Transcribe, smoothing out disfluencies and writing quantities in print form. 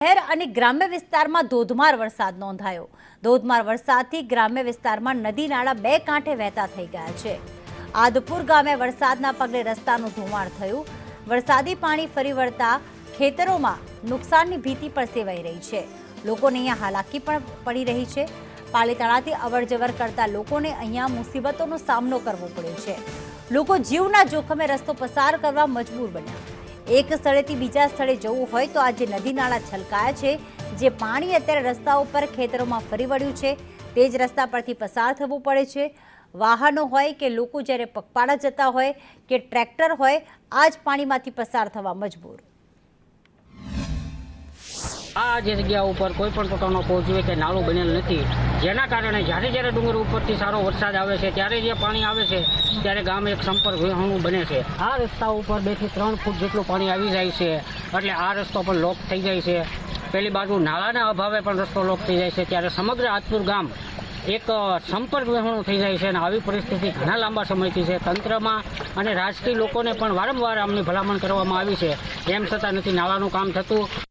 શહેર અને ગ્રામ્ય વિસ્તારમાં ધોધમાર વરસાદ નોંધાયો। ધોધમાર વરસાદથી ગ્રામ્ય વિસ્તારમાં નદી નાળા બે કાંઠે વહેતા થઈ ગયા છે। આદપુર ગામે વરસાદના પગલે રસ્તાનું ધોવાણ થયું। વરસાદી પાણી ફરી વળતા ખેતરોમાં નુકસાનની ભીતિ પણ સેવાઈ રહી છે। લોકોને અહીંયા હાલાકી પણ પડી રહી છે। પાલીતાણાથી અવરજવર કરતા લોકોને અહીંયા મુસીબતોનો સામનો કરવો પડ્યો છે। લોકો જીવના જોખમે રસ્તો પસાર કરવા મજબૂર બન્યા। એક સ્થળેથી બીજા સ્થળે જવું હોય તો આજે નદી નાળા છલકાયા છે, જે પાણી અત્યારે રસ્તાઓ પર ખેતરોમાં ફરી વળ્યું છે। તે જ રસ્તા પરથી પસાર થવું પડે છે। વાહનો હોય કે લોકો જ્યારે પગપાળા જતા હોય કે ટ્રેક્ટર હોય, આ જ પાણીમાંથી પસાર થવા મજબૂર। આ જગ્યા ઉપર કોઈ પણ પ્રકારનો પહોંચવે કે નાળું બનેલ નથી, જેના કારણે જ્યારે ડુંગર ઉપરથી સારો વરસાદ આવે છે ત્યારે જે પાણી આવે છે ત્યારે ગામ એક સંપર્ક વિહોણું બને છે। આ રસ્તા ઉપર 2 થી 3 ફૂટ જેટલું પાણી આવી જાય છે, એટલે આ રસ્તો પણ લોક થઈ જાય છે। પેલી બાજુ નાળાના અભાવે પણ રસ્તો લોક થઈ જાય છે, ત્યારે સમગ્ર આદપુર ગામ એક સંપર્ક વિહોણું થઈ જાય છે। અને આવી પરિસ્થિતિ ઘણા લાંબા સમયથી છે। તંત્રમાં અને રાજકીય લોકોને પણ વારંવાર આમની ભલામણ કરવામાં આવી છે, એમ છતાં નથી નાળાનું કામ થતું।